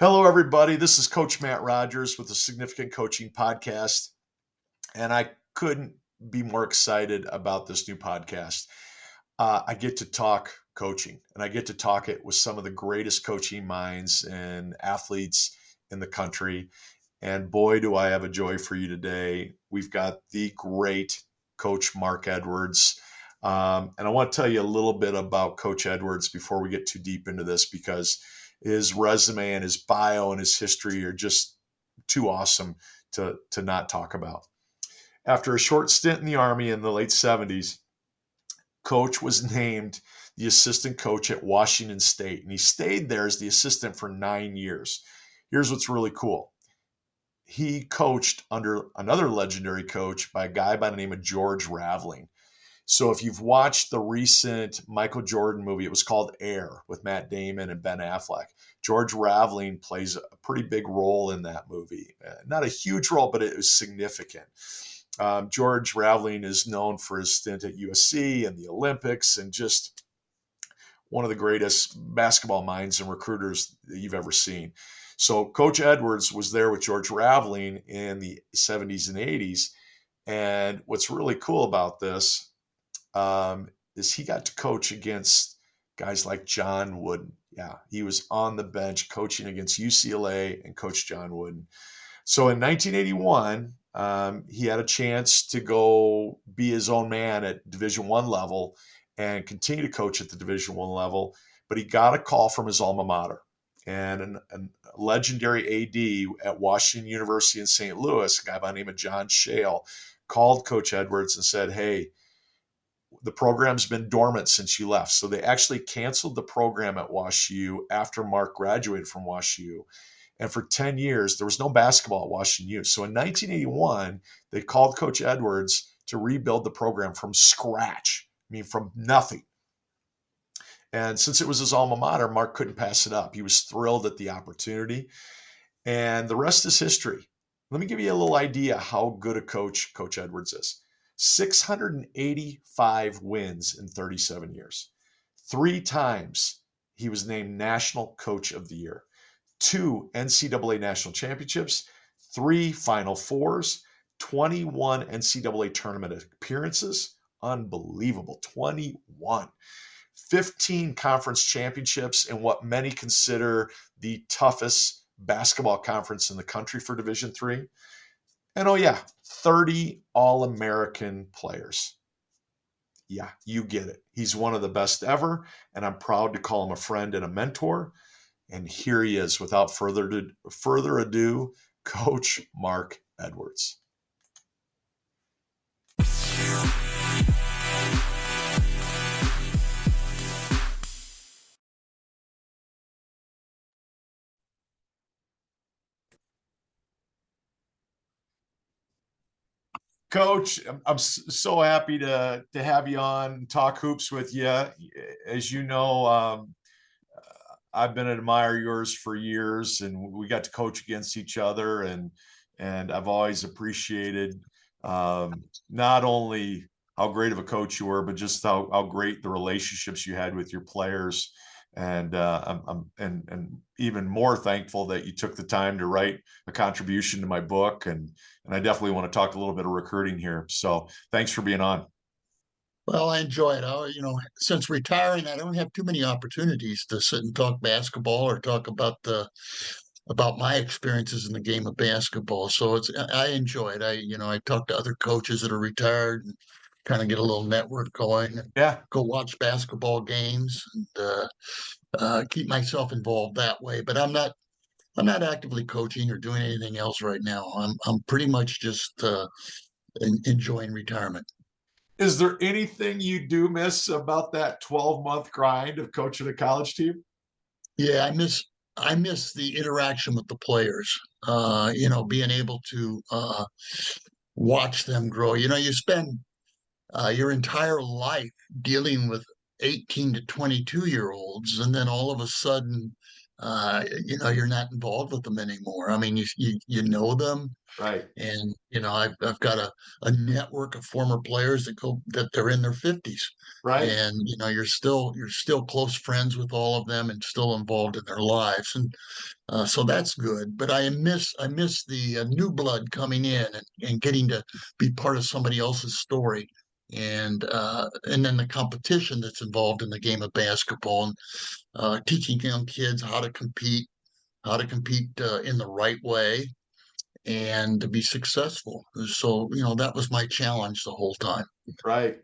Hello, everybody. This is Coach Matt Rogers with the Significant Coaching Podcast, and I couldn't be more excited about this new podcast. I get to talk coaching, and I get to talk it with some of the greatest coaching minds and athletes in the country. And boy, do I have a joy for you today. We've got the great Coach Mark Edwards. And I want to tell you a little bit about Coach Edwards before we get too deep into this, because his resume and his bio and his history are just too awesome to not talk about. After a short stint in the Army in the late 70s, Coach was named the assistant coach at Washington State, and he stayed there as the assistant for 9 years. Here's what's really cool. He coached under another legendary coach by a guy by the name of George Raveling. So if you've watched the recent Michael Jordan movie, it was called Air with Matt Damon and Ben Affleck. George Raveling plays a pretty big role in that movie. Not a huge role, but it was significant. George Raveling is known for his stint at USC and the Olympics, and just one of the greatest basketball minds and recruiters that you've ever seen. So Coach Edwards was there with George Raveling in the 70s and 80s. And what's really cool about this is he got to coach against guys like John Wooden. Yeah, he was on the bench coaching against UCLA and Coach John Wooden. So in 1981, he had a chance to go be his own man at Division I level and continue to coach at the Division I level. But he got a call from his alma mater. And a legendary AD at Washington University in St. Louis, a guy by the name of John Shale, called Coach Edwards and said, "Hey, the program's been dormant since you left." So they actually canceled the program at WashU after Mark graduated from WashU. And for 10 years, there was no basketball at Washington U. So in 1981, they called Coach Edwards to rebuild the program from scratch. I mean, from nothing. And since it was his alma mater, Mark couldn't pass it up. He was thrilled at the opportunity. And the rest is history. Let me give you a little idea how good a coach Coach Edwards is. 685 wins in 37 years. 3 times he was named National Coach of the Year. 2 NCAA National Championships, 3 Final Fours, 21 NCAA tournament appearances. Unbelievable. 21. 15 conference championships in what many consider the toughest basketball conference in the country for Division III. And 30 All-American players. Yeah, you get it. He's one of the best ever, and I'm proud to call him a friend and a mentor. And here he is, without further ado, Coach Mark Edwards. Coach, I'm so happy to have you on and talk hoops with you. As you know, I've been an admirer of yours for years, and we got to coach against each other, and I've always appreciated not only how great of a coach you were, but just how great the relationships you had with your players. And I'm even more thankful that you took the time to write a contribution to my book, and I definitely want to talk a little bit of recruiting here. So thanks for being on. Well, I enjoy it. Since retiring, I don't have too many opportunities to sit and talk basketball or talk about my experiences in the game of basketball. So I enjoy it. I talk to other coaches that are retired and kind of get a little network going. Yeah. Go watch basketball games and keep myself involved that way. But I'm not actively coaching or doing anything else right now. I'm pretty much just enjoying retirement. Is there anything you do miss about that 12-month grind of coaching a college team? Yeah, I miss the interaction with the players. Being able to watch them grow. You spend your entire life dealing with 18 to 22-year-olds, and then all of a sudden you're not involved with them anymore. I mean, you know them, Right. and I've got a network of former players that they're in their 50s, Right. and you're still close friends with all of them and still involved in their lives, and so that's good. But I miss the new blood coming in and getting to be part of somebody else's story. And then the competition that's involved in the game of basketball, and teaching young kids how to compete in the right way and to be successful. So, that was my challenge the whole time. Right.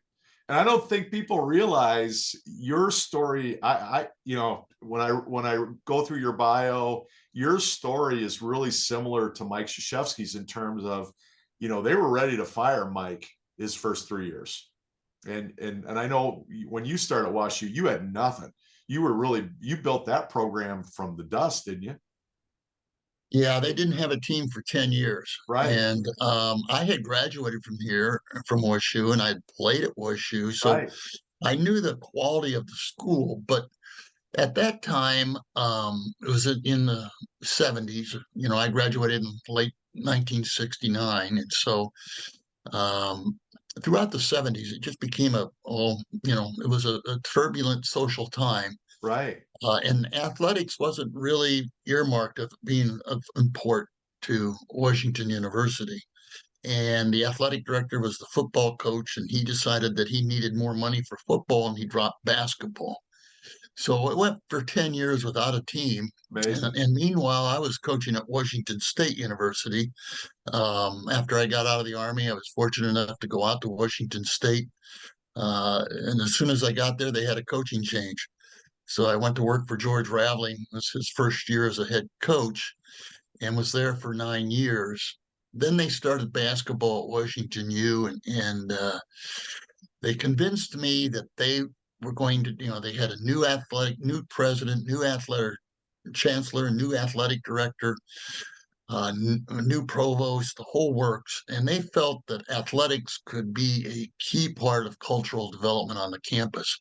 And I don't think people realize your story. When I go through your bio, your story is really similar to Mike Krzyzewski's in terms of, they were ready to fire Mike his first 3 years. And I know when you started at WashU, you had nothing. You built that program from the dust, didn't you? Yeah, they didn't have a team for 10 years. Right. And I had graduated from WashU, and I had played at WashU. So Right. I knew the quality of the school. But at that time, it was in the 70s. I graduated in late 1969. And so um, throughout the 70s, it just became it was a turbulent social time. Right. And athletics wasn't really earmarked of being of import to Washington University. And the athletic director was the football coach, and he decided that he needed more money for football, and he dropped basketball. So it went for 10 years without a team. And, Amazing. and meanwhile, I was coaching at Washington State University. After I got out of the Army, I was fortunate enough to go out to Washington State. And as soon as I got there, they had a coaching change. So I went to work for George Raveling. It was his first year as a head coach, and was there for 9 years. Then they started basketball at Washington U, and they convinced me that they were going to, they had a new president, new athletic chancellor, new athletic director, a new provost, the whole works. And they felt that athletics could be a key part of cultural development on the campus.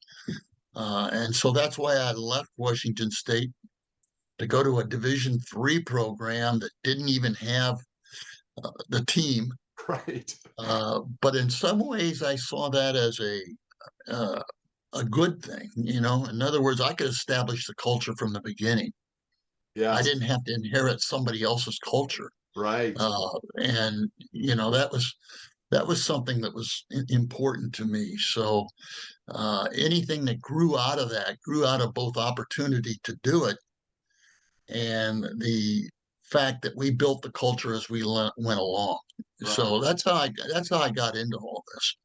And so that's why I left Washington State to go to a Division III program that didn't even have the team. Right. But in some ways, I saw that as uh, a good thing. In other words, I could establish the culture from the beginning. I Yes. didn't have to inherit somebody else's culture, Right. and that was something that was important to me. So anything that grew out of that grew out of both opportunity to do it and the fact that we built the culture as we went along. Right. So that's how I got into all this.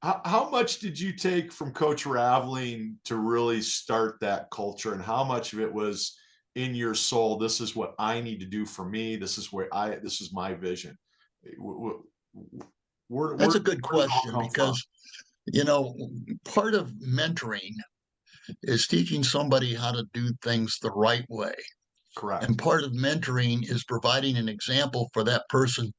How much did you take from Coach Raveling to really start that culture, and how much of it was in your soul? This is what I need to do for me. This is my vision. Where, where, That's where a good did it all question come from? because you know part of mentoring is teaching somebody how to do things the right way. Correct. And part of mentoring is providing an example for that person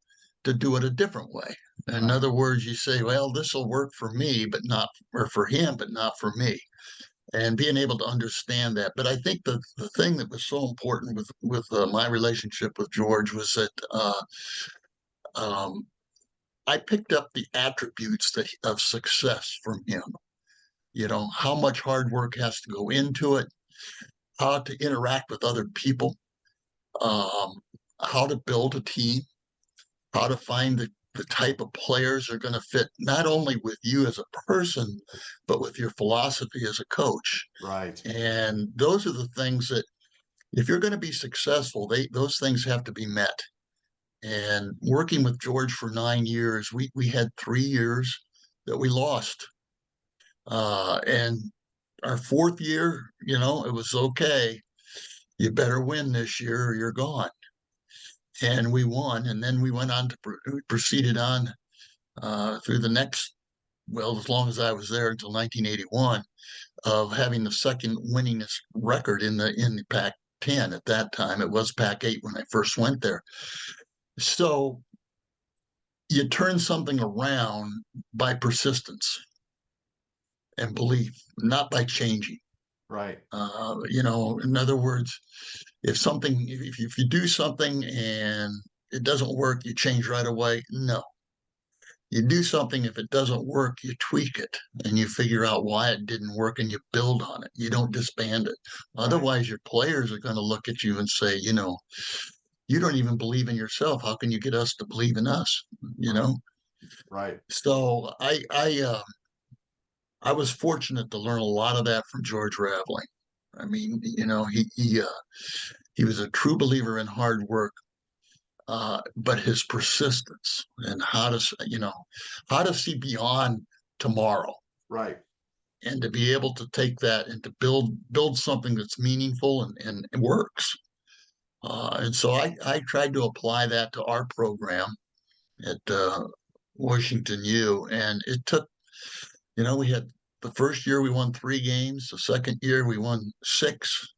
to do it a different way. In Right. other words, you say, well, this will work for me, but not, or for him, but not for me. And being able to understand that. But I think the thing that was so important with my relationship with George was that um, I picked up the attributes of success from him. How much hard work has to go into it, how to interact with other people, um, how to build a team, how to find the type of players are going to fit not only with you as a person, but with your philosophy as a coach. Right. And those are the things that, if you're going to be successful, those things have to be met. And working with George for 9 years, we had 3 years that we lost. And our fourth year, it was okay. You better win this year or you're gone. And we won. And then we went on to proceeded on through the next, well, as long as I was there until 1981, of having the second winningest record in the Pac-10 at that time. It was Pac-8 when I first went there. So you turn something around by persistence and belief, not by changing. Right. In other words, if you do something and it doesn't work, you change right away. No, you do something. If it doesn't work, you tweak it and you figure out why it didn't work and you build on it. You don't disband it. Right. Otherwise, your players are going to look at you and say, you don't even believe in yourself. How can you get us to believe in us? You Right. know. Right. So I was fortunate to learn a lot of that from George Raveling. I mean, he was a true believer in hard work, but his persistence and how to see beyond tomorrow Right. and to be able to take that and to build something that's meaningful and works. And so I tried to apply that to our program at Washington U, and it took. We had the first year we won 3 games. The second year we won 6.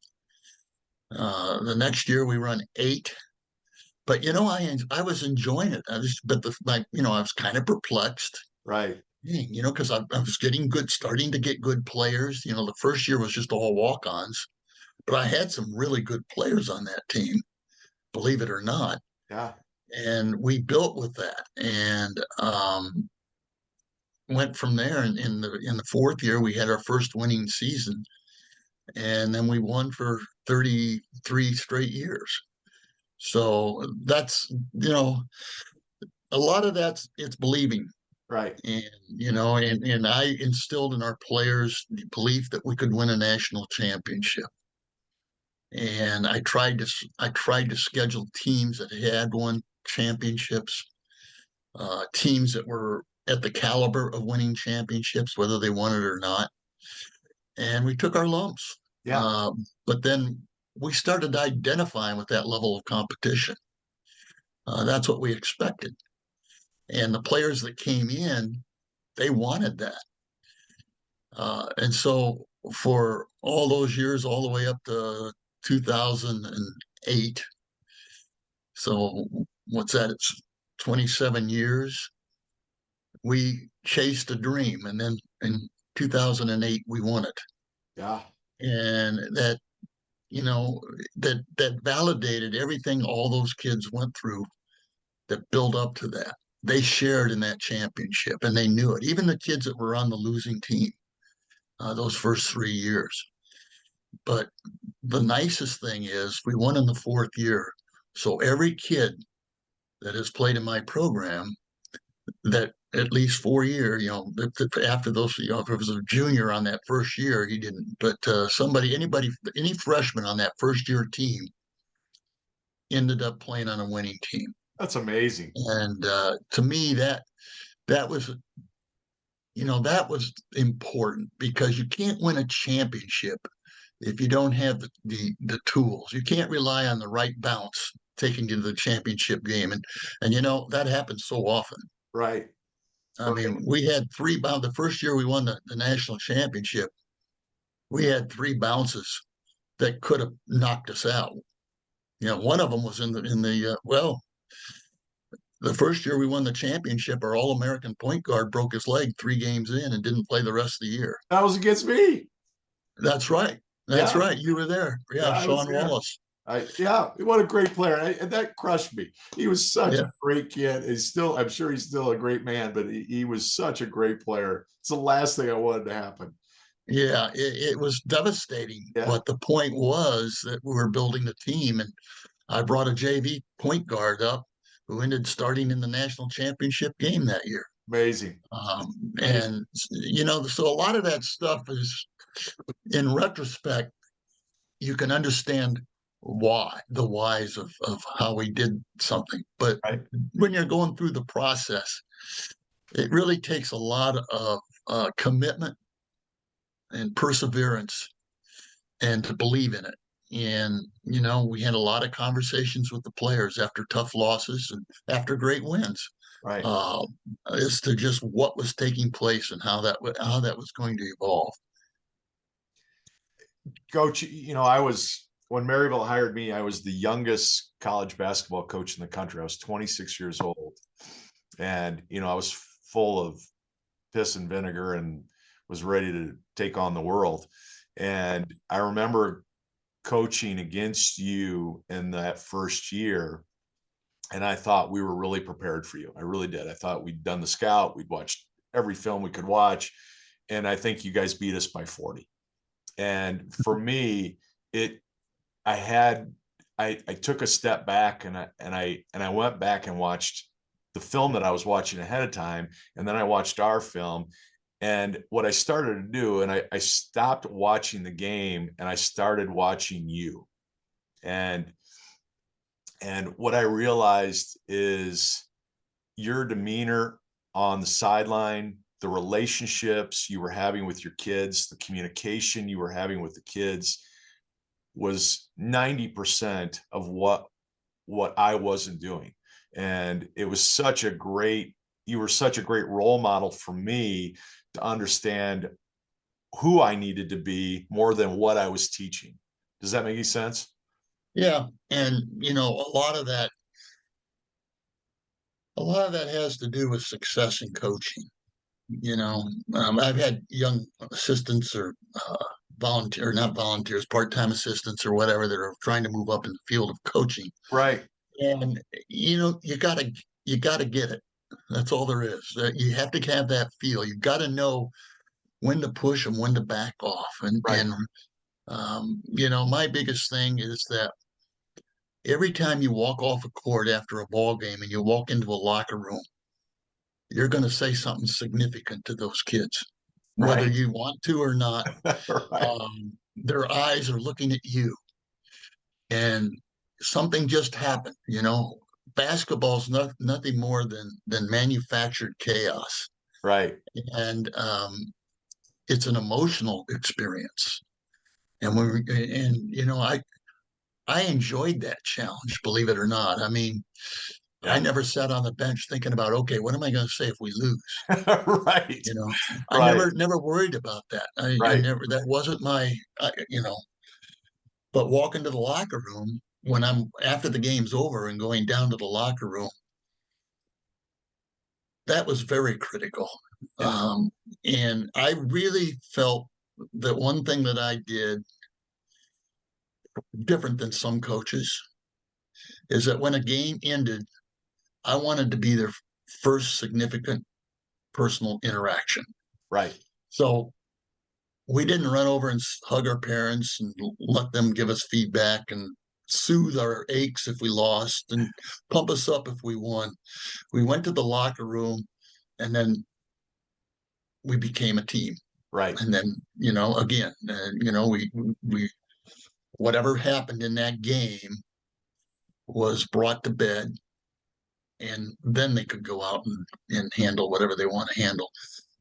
The next year we run 8. But I was enjoying it. I was kind of perplexed, Right. because I was starting to get good players. The first year was just all walk-ons, but I had some really good players on that team, believe it or not. Yeah. And we built with that, and went from there. And in the fourth year, we had our first winning season, and then we won for 33 straight years. So that's a lot of it's believing. Right. And I instilled in our players the belief that we could win a national championship. And I tried to schedule teams that had won championships, teams that were at the caliber of winning championships, whether they won it or not. And we took our lumps. Yeah. But then we started identifying with that level of competition. That's what we expected. And the players that came in, they wanted that. And so for all those years, all the way up to 2008, so what's that? It's 27 years. We chased a dream, and then in 2008 we won it. Yeah. And you know, that validated everything all those kids went through that built up to that. They shared in that championship, and they knew it. Even the kids that were on the losing team, those first 3 years. But the nicest thing is we won in the fourth year. So every kid that has played in my program, that at least 4 years, after those, if it was a junior on that first year, he didn't. But any freshman on that first year team ended up playing on a winning team. That's amazing. And to me, that was that was important, because you can't win a championship if you don't have the tools. You can't rely on the right bounce taking you to the championship game, and that happens so often. Right. I Right. mean, we had 3 bounce the first year we won the national championship. We had 3 bounces that could have knocked us out. One of them was the first year we won the championship, our All-American point guard broke his leg 3 games in and didn't play the rest of the year. That was against me. That's right. That's Yeah. right. You were there. Yeah. Yeah, I was Sean there. Wallace. Yeah, what a great player. And that crushed me. He was such Yeah. a great kid. I'm sure he's still a great man, but he was such a great player. It's the last thing I wanted to happen. Yeah, it was devastating. Yeah. But the point was that we were building the team, and I brought a JV point guard up who ended starting in the national championship game that year. Amazing. Amazing. And so a lot of that stuff is, in retrospect, you can understand the whys of how we did something. But Right. when you're going through the process, it really takes a lot of commitment and perseverance, and to believe in it. And we had a lot of conversations with the players after tough losses and after great wins, Right. uh, as to just what was taking place and how that was going to evolve. Coach, when Maryville hired me, I was the youngest college basketball coach in the country. I was 26 years old. And, I was full of piss and vinegar and was ready to take on the world. And I remember coaching against you in that first year, and I thought we were really prepared for you. I really did. I thought we'd done the scout, we'd watched every film we could watch, and I think you guys beat us by 40. And for me, it I had I took a step back, and I went back and watched the film that I was watching ahead of time, and then I watched our film. And what I started to do, and I stopped watching the game and I started watching you. And what I realized is your demeanor on the sideline, the relationships you were having with your kids, the communication you were having with the kids was 90% of what I wasn't doing. And it was such a great you were such a great role model for me to understand who I needed to be more than what I was teaching. Does that make any sense? Yeah, and a lot of that has to do with success in coaching. I've had young assistants or not volunteers, part-time assistants or whatever that are trying to move up in the field of coaching. Right. And you gotta get it. That's all there is. You have to have that feel. You got to know when to push and when to back off. And Right. my biggest thing is that every time you walk off a court after a ball game and you walk into a locker room, you're going to say something significant to those kids, whether Right. you want to or not. Right. Their eyes are looking at you, and something just happened. Basketball's nothing more than manufactured chaos, Right. and it's an emotional experience. And I enjoyed that challenge, believe it or not. I mean, I Yeah. never sat on the bench thinking about, okay, what am I going to say if we lose? Right. You know, I Right. never worried about that. I Right. never, that wasn't but walking to the locker room when I'm after the game's over and going down to the locker room, that was very critical. And Um, and I really felt that one thing that I did different than some coaches is that when a game ended, I wanted to be their first significant personal interaction. right. So we didn't run over and hug our parents and let them give us feedback and soothe our aches if we lost and pump us up if we won. We went to the locker room and then we became a team. Right. And then, again, we whatever happened in that game was brought to bed, and then they could go out and handle whatever they want to handle.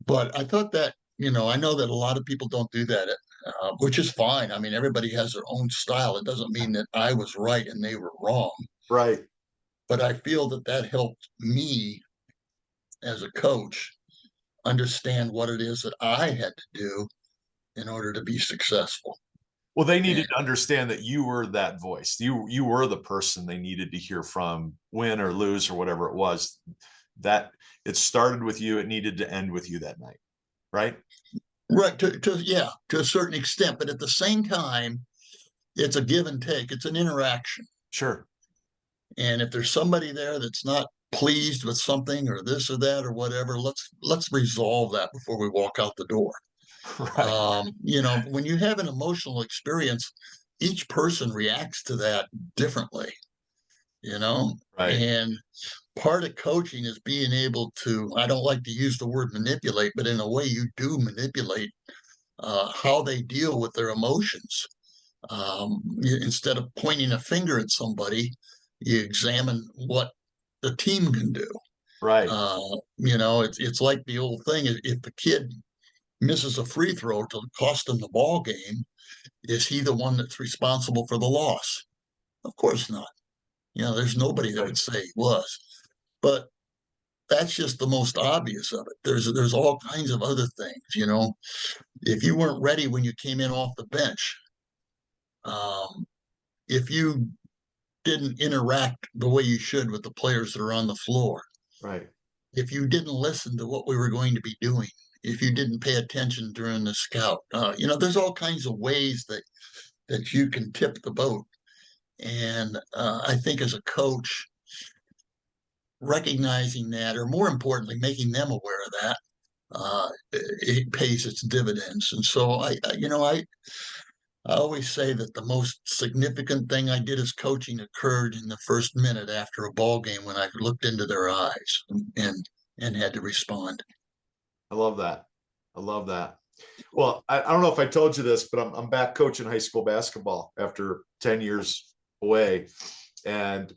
But I thought that, I know that a lot of people don't do that, which is fine. I mean, everybody has their own style. It doesn't mean that I was right and they were wrong. Right. But I feel that that helped me as a coach understand what it is that I had to do in order to be successful. Well, they And needed to understand that you were that voice. You were the person they needed to hear from, win or lose or whatever it was. That it started with you, it needed to end with you that night, right? right to a certain extent, but at the same time, it's a give and take. It's an interaction. Sure. And if there's somebody there that's not pleased with something or this or that or whatever, let's resolve that before we walk out the door. Right. When you have an emotional experience, each person reacts to that differently, Right. and part of coaching is being able to, I don't like to use the word manipulate, but in a way you do manipulate how they deal with their emotions. Instead of pointing a finger at somebody, you examine what the team can do. Right. It's like the old thing: if the kid misses a free throw to cost him the ball game, is he the one that's responsible for the loss? Of course not. There's nobody that would Right. say he was, but that's just the most obvious of it. There's all kinds of other things. If you weren't ready when you came in off the bench, um, if you didn't interact the way you should with the players that are on the floor, Right. if you didn't listen to what we were going to be doing, if you didn't pay attention during the scout. There's all kinds of ways that you can tip the boat. And I think as a coach, recognizing that, or more importantly, making them aware of that, it pays its dividends. And so I always say that the most significant thing I did as coaching occurred in the first minute after a ball game when I looked into their eyes and had to respond. I love that. I love that. Well, I don't know if I told you this, but I'm back coaching high school basketball after 10 years away. And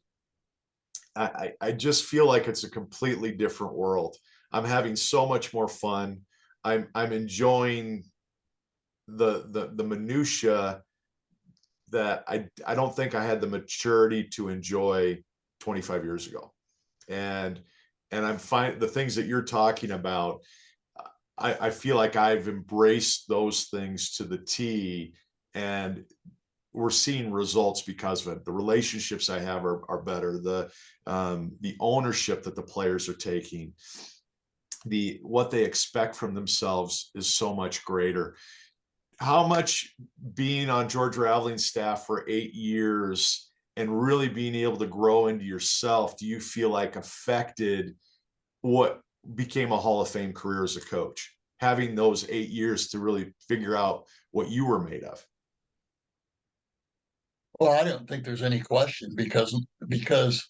I just feel like it's a completely different world. I'm having so much more fun. I'm enjoying the minutia that I don't think I had the maturity to enjoy 25 years ago. And I'm fine. The things that you're talking about, I feel like I've embraced those things to the T, and we're seeing results because of it. The relationships I have are better. The ownership that the players are taking, what they expect from themselves is so much greater. How much being on George Raveling's staff for 8 years and really being able to grow into yourself, do you feel like affected what became a Hall of Fame career as a coach? Having those 8 years to really figure out what you were made of. Well, I don't think there's any question because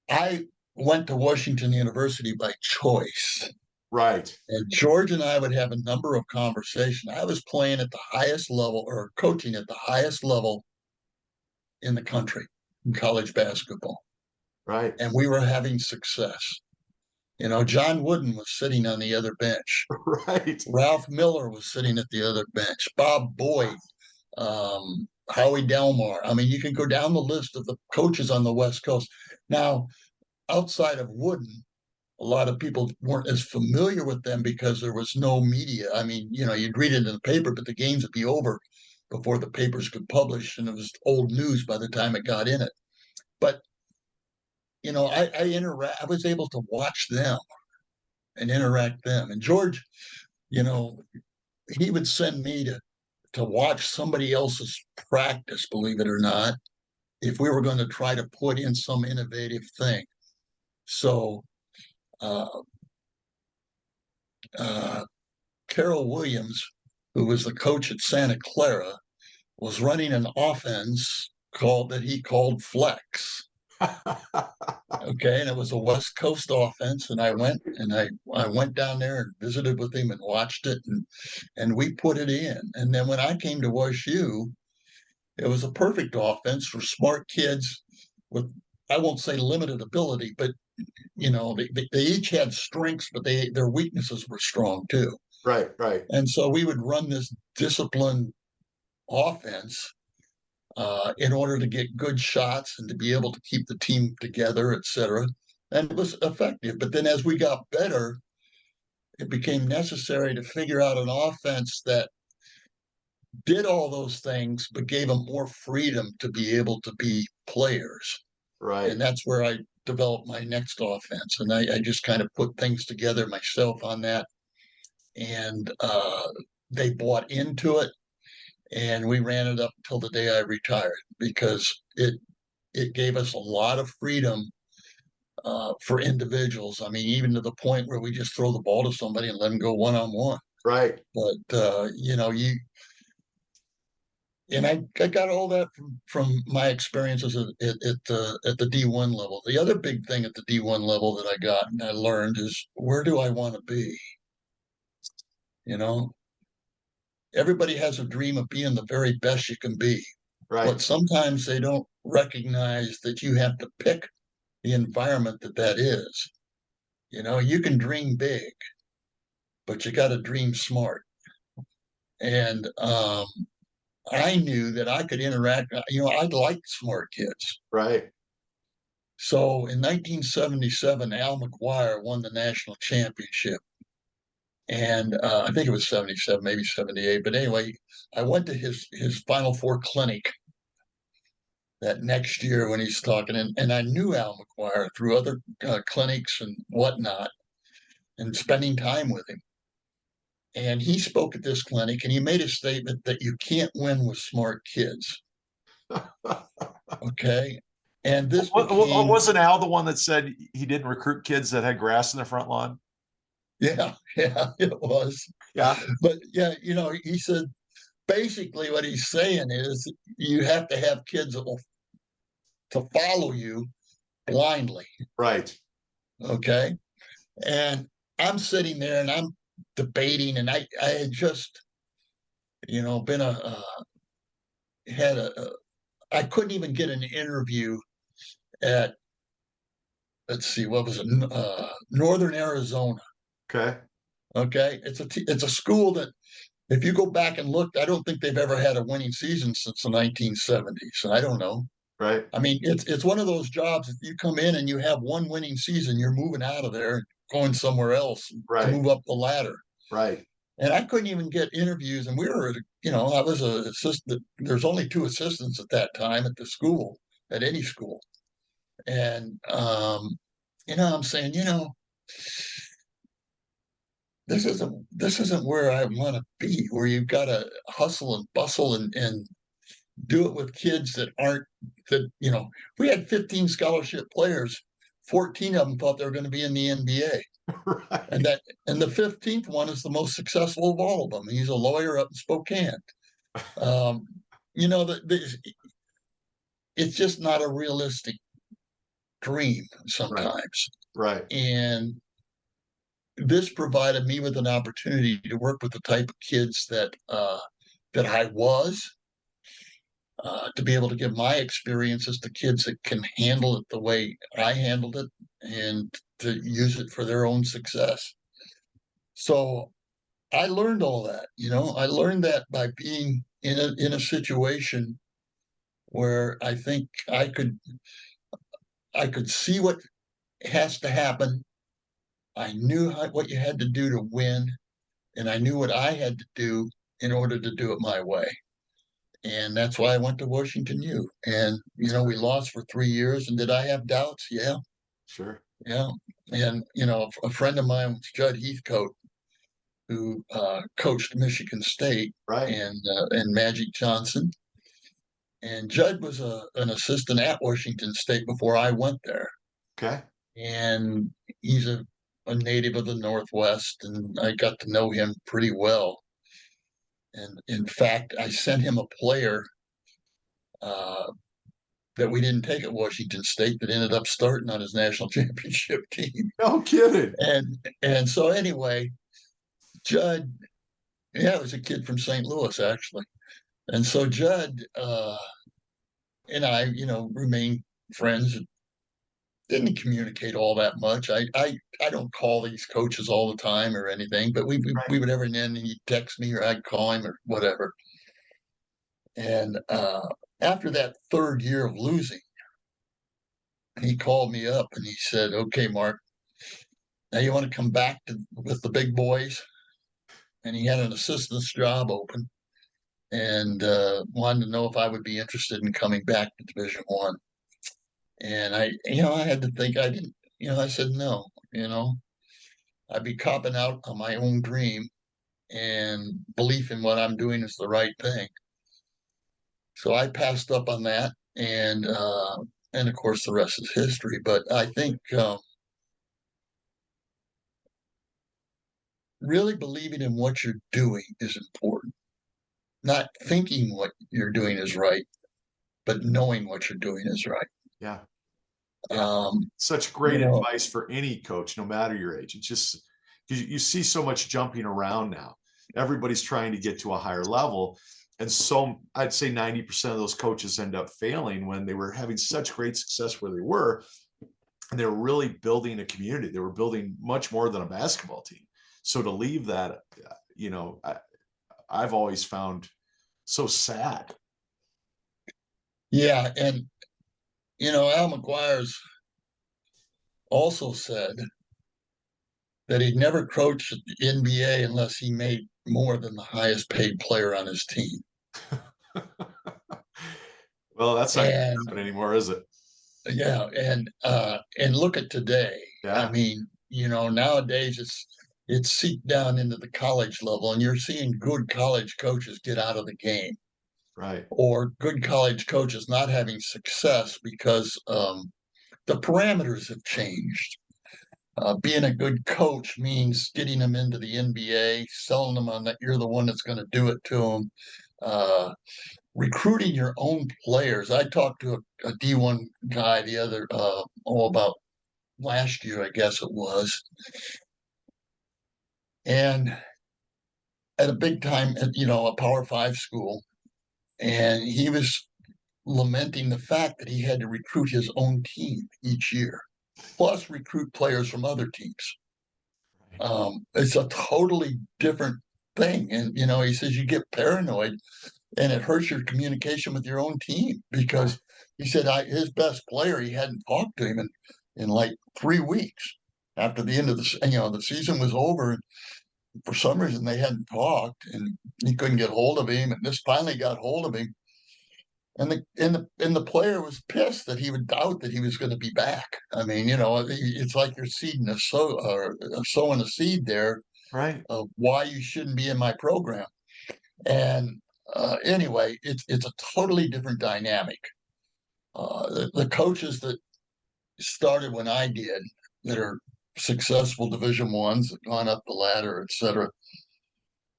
I went to Washington University by choice. Right. And George and I would have a number of conversations. I was playing at the highest level or coaching at the highest level in the country in college basketball. Right. And we were having success. John Wooden was sitting on the other bench. Right. Ralph Miller was sitting at the other bench. Bob Boyd, Howie Delmar. I mean, you can go down the list of the coaches on the West Coast. Now, outside of Wooden, a lot of people weren't as familiar with them because there was no media. I mean, you'd read it in the paper, but the games would be over before the papers could publish, and it was old news by the time it got in it. But I was able to watch them and interact them. And George, he would send me to watch somebody else's practice, believe it or not, if we were going to try to put in some innovative thing. So Carol Williams, who was the coach at Santa Clara, was running an offense that he called flex. Okay, and it was a West Coast offense, and I went down there and visited with him and watched it, and we put it in. And then when I came to WashU, it was a perfect offense for smart kids with, I won't say limited ability, but they each had strengths, but their weaknesses were strong too. Right. Right. And so we would run this disciplined offense in order to get good shots and to be able to keep the team together, et cetera. And it was effective. But then as we got better, it became necessary to figure out an offense that did all those things, but gave them more freedom to be able to be players. Right. And that's where I developed my next offense. And I just kind of put things together myself on that. And they bought into it. And we ran it up until the day I retired because it gave us a lot of freedom for individuals. I mean, even to the point where we just throw the ball to somebody and let them go one-on-one. Right. But I got all that from my experiences at the D1 level. The other big thing at the D1 level that I got and I learned is, where do I want to be? Everybody has a dream of being the very best you can be. Right. But sometimes they don't recognize that you have to pick the environment that is. You can dream big, but you got to dream smart. And I knew that I could interact. I liked smart kids. Right. So in 1977, Al McGuire won the national championship. And I think it was 77, maybe 78. But anyway, I went to his Final Four clinic that next year when he's talking. And I knew Al McGuire through other clinics and whatnot. and spending time with him. And he spoke at this clinic, and he made a statement that you can't win with smart kids. Okay. And this became, Wasn't Al the one that said he didn't recruit kids that had grass in their front lawn? yeah, it was. Yeah. But yeah, he said basically what he's saying is you have to have kids that will to follow you blindly. Right. Okay. And I'm sitting there and I'm debating, and I had just, been had I couldn't even get an interview at, let's see, what was it? Northern Arizona. Okay. Okay. It's a school that, if you go back and look, I don't think they've ever had a winning season since the 1970s. I don't know. Right. I mean, it's one of those jobs. If you come in and you have one winning season, you're moving out of there and going somewhere else to Right. move up the ladder. Right. And I couldn't even get interviews. And we were, I was a assistant. There's only two assistants at that time at the school, at any school. And, I'm saying, this isn't where I want to be, where you've got to hustle and bustle and do it with kids that aren't, we had 15 scholarship players. 14 of them thought they were going to be in the NBA. Right. And the 15th one is the most successful of all of them. He's a lawyer up in Spokane. It's just not a realistic dream sometimes. Right. And this provided me with an opportunity to work with the type of kids that I was, to be able to give my experiences to kids that can handle it the way I handled it, and to use it for their own success. So I learned all that. I learned that by being in a situation where I think I could see what has to happen. I knew what you had to do to win, and I knew what I had to do in order to do it my way. And that's why I went to Washington U. And we lost for 3 years. And did I have doubts? Yeah, Sure. yeah. And a friend of mine was Jud Heathcote, who coached Michigan State, Right. and Magic Johnson. And Jud was an assistant at Washington State before I went there. Okay. And he's a native of the Northwest, and I got to know him pretty well. And in fact, I sent him a player that we didn't take at Washington State that ended up starting on his national championship team. No kidding. And so anyway, Jud, yeah, it was a kid from St. Louis actually. And so Jud and I, remained friends. Didn't communicate all that much. I don't call these coaches all the time or anything, but we would every now and then he'd text me or I'd call him or whatever. And after that third year of losing, he called me up and he said, "Okay, Mark, now you want to come back with the big boys?" And he had an assistant's job open, and wanted to know if I would be interested in coming back to Division One. And I had to think. I didn't. I said no. I'd be copping out on my own dream and belief in what I'm doing is the right thing. So I passed up on that, and of course the rest is history. But I think really believing in what you're doing is important. Not thinking what you're doing is right, but knowing what you're doing is right. Yeah. Yeah. Such great advice for any coach, no matter your age. It's just because you see so much jumping around now. Everybody's trying to get to a higher level. And so I'd say 90% of those coaches end up failing when they were having such great success where they were. And they were really building a community. They were building much more than a basketball team. So to leave that, I've always found so sad. Yeah. And, Al McGuire's also said that he'd never coached the NBA unless he made more than the highest paid player on his team. Well, that's not going to happen anymore, is it? Yeah, and look at today. Yeah. I mean, nowadays it's seeped down into the college level, and you're seeing good college coaches get out of the game, Right. or good college coaches not having success because the parameters have changed. Being a good coach means getting them into the NBA, selling them on that you're the one that's going to do it to them. Recruiting your own players. I talked to a D1 guy the other, about last year, I guess it was, and at a big time, a Power Five school, and he was lamenting the fact that he had to recruit his own team each year, plus recruit players from other teams. Right. It's a totally different thing, and he says you get paranoid, and it hurts your communication with your own team Right. because he said his best player, he hadn't talked to him in like 3 weeks after the end of the season was over. And for some reason, they hadn't talked, and he couldn't get hold of him. And this finally got hold of him, and the player was pissed that he would doubt that he was going to be back. I mean, it's like you're seeding or sowing a seed there Right. of why you shouldn't be in my program. And anyway, it's a totally different dynamic. The coaches that started when I did, that are successful Division Ones, that gone up the ladder, et cetera,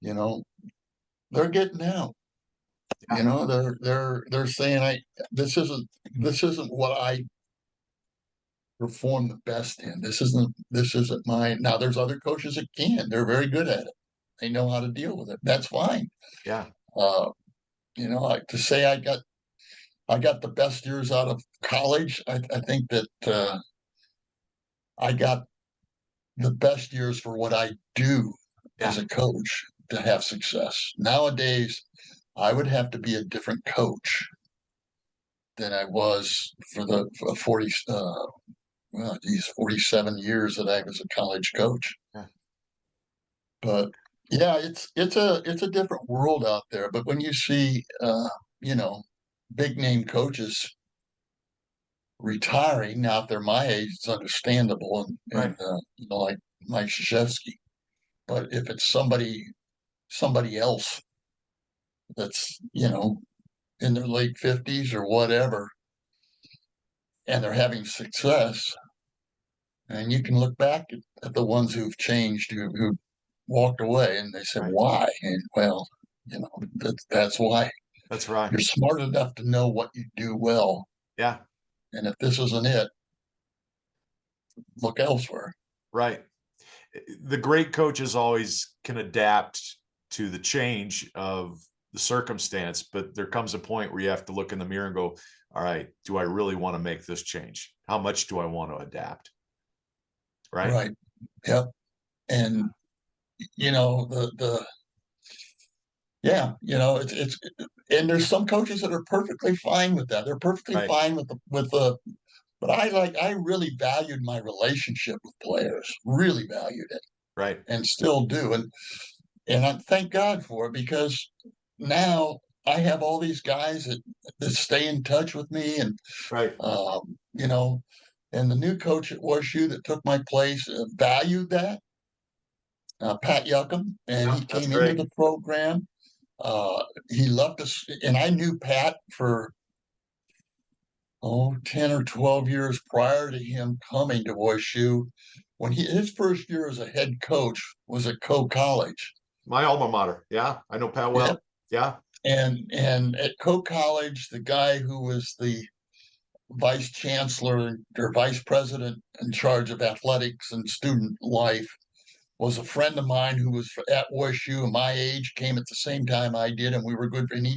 you know, they're getting out. Yeah. They're saying this isn't what I perform the best in. This isn't mine. Now there's other coaches that can. They're very good at it. They know how to deal with it. That's fine. Yeah. Uh, to say I got the best years out of college. I think that I got the best years for what I do as Yeah. a coach to have success. Nowadays, I would have to be a different coach than I was for the 47 years that I was a college coach. Yeah. But yeah, it's a different world out there. But when you see big name coaches retiring now, if they're my age, it's understandable, and Right. like Mike Krzyzewski. But if it's somebody else that's in their late 50s or whatever, and they're having success, and you can look back at the ones who've changed, who walked away, and they said Right. why, and well, that's why. That's right. You're smart enough to know what you do well, Yeah. and if this isn't it, look elsewhere. Right. The great coaches always can adapt to the change of the circumstance, but there comes a point where you have to look in the mirror and go, all right, do I really want to make this change? How much do I want to adapt? Right. Right. Yep. And the yeah, it's and there's some coaches that are perfectly fine with that. They're perfectly Right. fine with the but I really valued my relationship with players, really valued it, Right. and still do. And I thank God for it, because now I have all these guys that stay in touch with me, and Right. um, you know, and the new coach at WashU that took my place valued that, Pat Yuckham, and Yeah, he that's came into great. the program. He left us, and I knew Pat for 10 or 12 years prior to him coming to WashU. When his first year as a head coach was at Coe College. My alma mater. Yeah. I know Pat well. Yep. Yeah. And at Coe College, the guy who was the vice chancellor or vice president in charge of athletics and student life was a friend of mine who was at WashU, my age, came at the same time I did, and we were good. And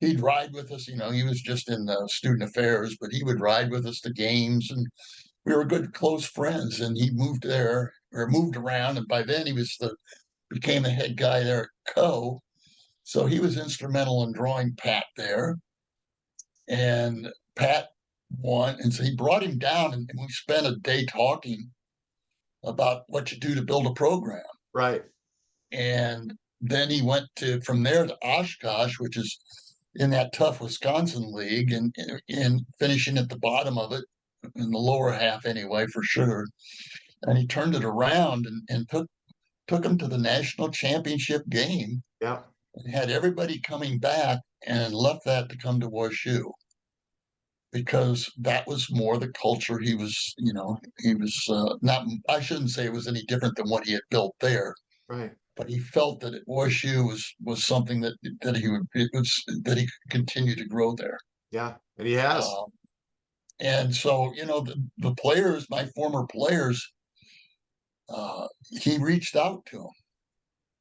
he'd ride with us. He was just in student affairs, but he would ride with us to games, and we were good, close friends. And he moved there, or moved around, and by then he became the head guy there at Co. So he was instrumental in drawing Pat there, and Pat won, and so he brought him down, and we spent a day talking about what you do to build a program. Right. And then he went from there to Oshkosh, which is in that tough Wisconsin league, and finishing at the bottom of it, in the lower half anyway, for sure. and he turned it around and took him to the national championship game Yeah. and had everybody coming back and left that to come to WashU because that was more the culture he was, he was not, I shouldn't say it was any different than what he had built there, Right. but he felt that WashU was something that he could continue to grow there. Yeah. And he has. Um, and so, the players, my former players, he reached out to them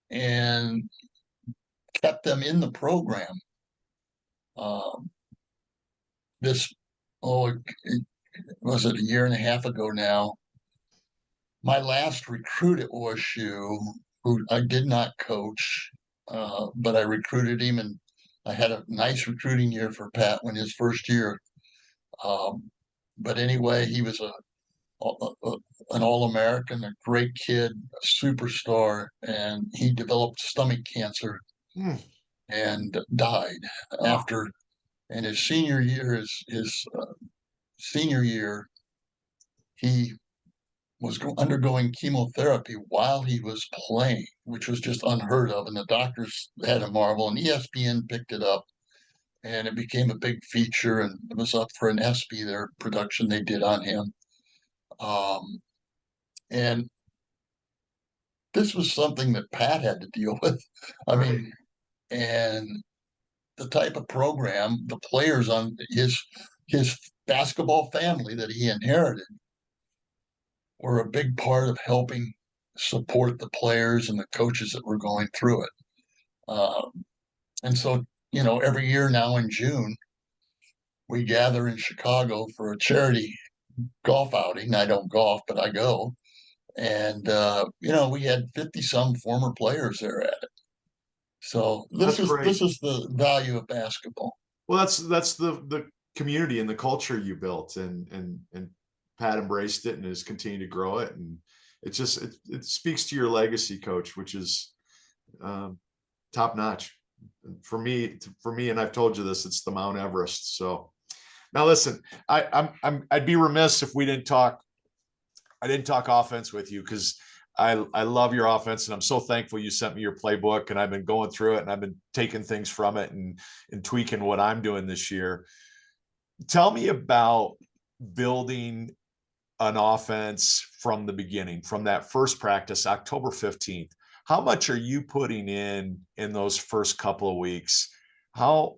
and kept them in the program. Um, this, was it a year and a half ago now? My last recruit at WashU, who I did not coach, but I recruited him, and I had a nice recruiting year for Pat when his first year. But anyway, he was an All-American, a great kid, a superstar, and he developed stomach cancer Hmm. and died Oh, after. And his senior year, his senior year, he was undergoing chemotherapy while he was playing, which was just unheard of. And the doctors had a marvel, and ESPN picked it up, and it became a big feature, and it was up for an ESPY, their production they did on him. And this was something that Pat had to deal with. I right. mean, and the type of program, the players on his basketball family that he inherited were a big part of helping support the players and the coaches that were going through it. And so, every year now in June, we gather in Chicago for a charity golf outing. I don't golf, but I go. And, we had 50 some former players there at it. So That's great. this is the value of basketball. Well, that's the community and the culture you built, and Pat embraced it and has continued to grow it, and it speaks to your legacy, Coach, which is um, top notch. For me, and I've told you this, it's the Mount Everest. So now listen, I'd be remiss if we didn't talk. I didn't talk offense with you because I love your offense, and I'm so thankful you sent me your playbook, and I've been going through it, and I've been taking things from it and tweaking what I'm doing this year. Tell me about building an offense from the beginning, from that first practice, October 15th. How much are you putting in those first couple of weeks? How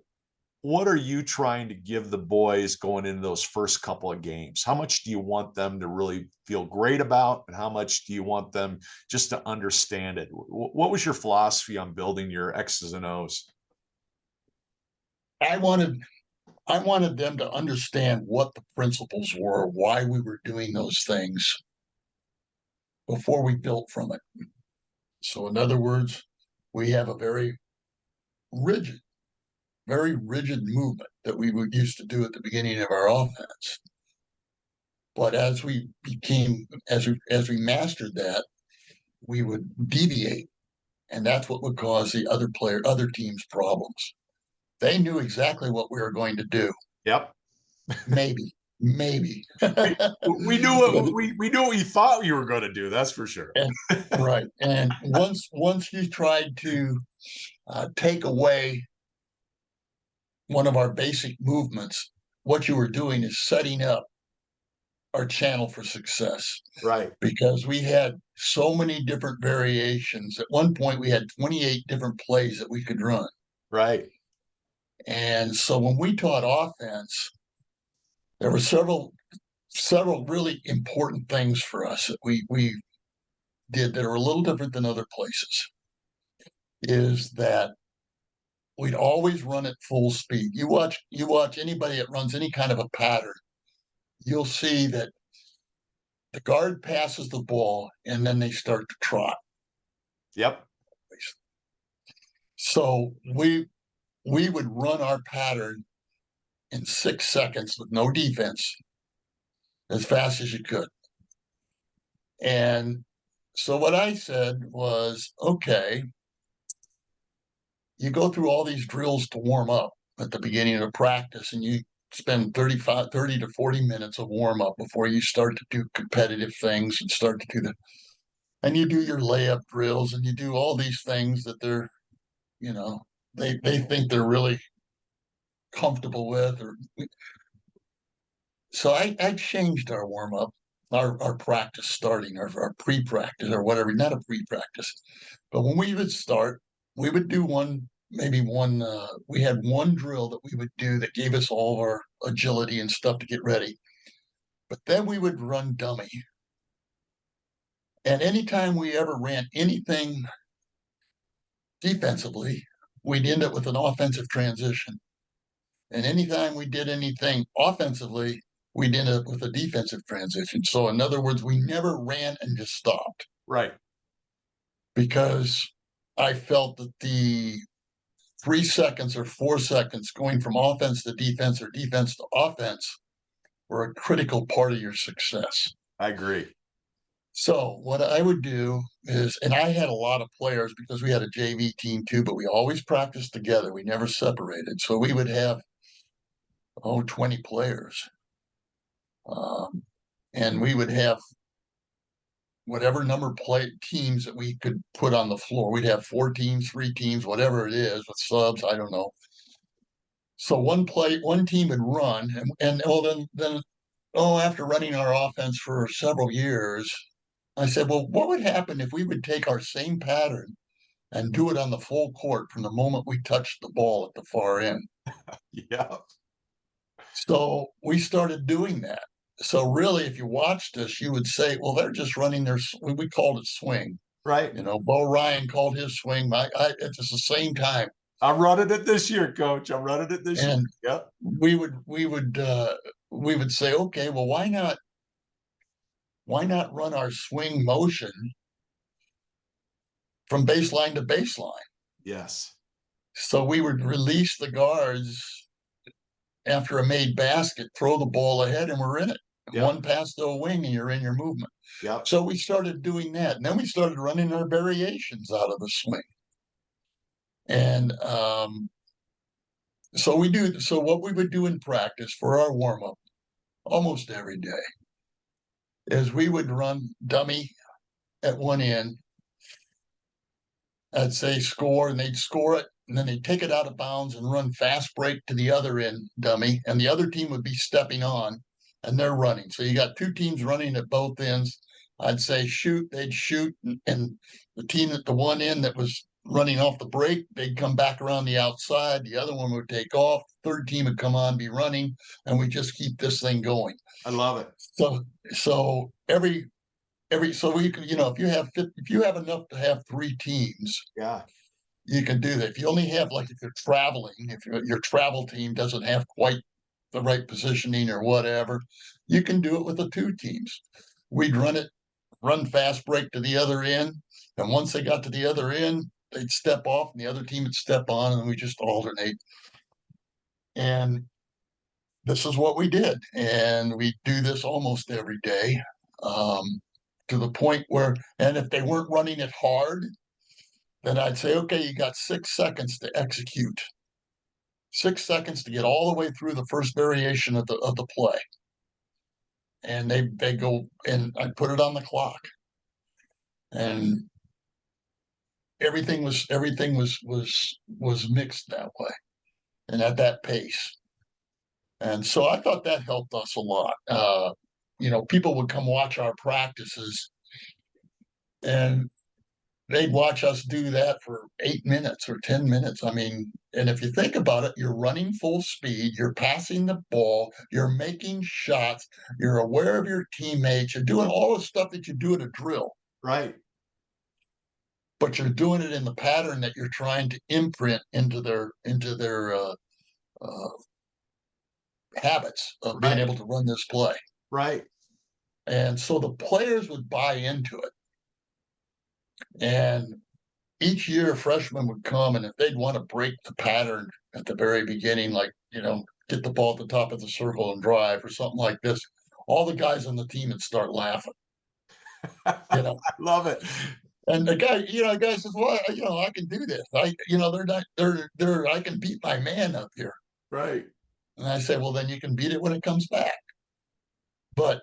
what are you trying to give the boys going into those first couple of games? How much do you want them to really feel great about, and how much do you want them just to understand it? What was your philosophy on building your X's and O's? I wanted I wanted them to understand what the principles were, why we were doing those things before we built from it. So in other words, we have a rigid, very rigid movement that we would used to do at the beginning of our offense. But as we mastered that, we would deviate, and that's what would cause the other teams problems. They knew exactly what we were going to do. Yep. Maybe. We knew But what we knew what you thought you were going to do. That's for sure. and right, and once you tried to take away one of our basic movements, what you were doing is setting up our channel for success Right. because we had so many different variations. At one point, we had 28 different plays that we could run. Right. And so when we taught offense, there were several really important things for us that we did that are a little different than other places. Is that we'd always run at full speed. You watch anybody that runs any kind of a pattern, you'll see that the guard passes the ball and then they start to trot. Yep. So we would run our pattern in 6 seconds with no defense as fast as you could. And so what I said was, okay, you go through all these drills to warm up at the beginning of practice, and you spend 30 to 40 minutes of warm up before you start to do competitive things and start to do and you do your layup drills and you do all these things that they're, they think they're really comfortable with. So I changed our warm up, our practice starting, our pre practice or whatever, not a pre practice, but when we would start, we would do we had one drill that we would do that gave us all of our agility and stuff to get ready. But then we would run dummy. And anytime we ever ran anything defensively, we'd end up with an offensive transition. And anytime we did anything offensively, we'd end up with a defensive transition. So in other words, we never ran and just stopped. Right. Because I felt that the 3 seconds or 4 seconds going from offense to defense or defense to offense were a critical part of your success. I agree. So what I would do is, and I had a lot of players because we had a JV team too, but we always practiced together. We never separated. So we would have, 20 players. And we would have whatever number teams that we could put on the floor. We'd have 4 teams, 3 teams, whatever it is with subs. I don't know. So one team would run and after running our offense for several years, I said, well, what would happen if we would take our same pattern and do it on the full court from the moment we touched the ball at the far end? Yeah. So we started doing that. So really, if you watched us, you would say, well, they're just running we called it swing. Right. Bo Ryan called his swing. It's the same time. I'm running it this year, Coach. I'm running it this year. Yep. We would say, okay, well, why not run our swing motion from baseline to baseline? Yes. So we would release the guards after a made basket, throw the ball ahead, and we're in it. Yep. One pass to a wing, and you're in your movement. Yep. So we started doing that, and then we started running our variations out of the swing. And so what we would do in practice for our warm up almost every day is we would run dummy at one end. I'd say score, and they'd score it, and then they'd take it out of bounds and run fast break to the other end dummy, and the other team would be stepping on, and they're running. So you got 2 teams running at both ends. I'd say shoot, they'd shoot, and the team at the one end that was running off the break, they'd come back around the outside. The other one would take off. Third team would come on, be running, and we just keep this thing going. I love it. So so we can, if you have enough to have 3 teams, yeah, you can do that. If you only have, like, if you're traveling, if your travel team doesn't have quite the right positioning or whatever, you can do it with the 2 teams. We'd run fast break to the other end, and once they got to the other end, they'd step off, and the other team would step on, and we just alternate. And this is what we did, and we do this almost every day, to the point where, and if they weren't running it hard, then I'd say, okay, you got 6 seconds to execute. 6 seconds to get all the way through the first variation of the play. And they go, and I put it on the clock. And everything was mixed that way and at that pace. And so I thought that helped us a lot. People would come watch our practices, and they'd watch us do that for 8 minutes or 10 minutes. I mean, and if you think about it, you're running full speed, you're passing the ball, you're making shots, you're aware of your teammates, you're doing all the stuff that you do at a drill. Right. But you're doing it in the pattern that you're trying to imprint into their habits of being able to run this play. Right. And so the players would buy into it. And each year, freshmen would come, and if they'd want to break the pattern at the very beginning, like, get the ball at the top of the circle and drive or something like this, all the guys on the team would start laughing. I love it. And the guy says, well, I can do this. I can beat my man up here. Right. And I say, well, then you can beat it when it comes back. But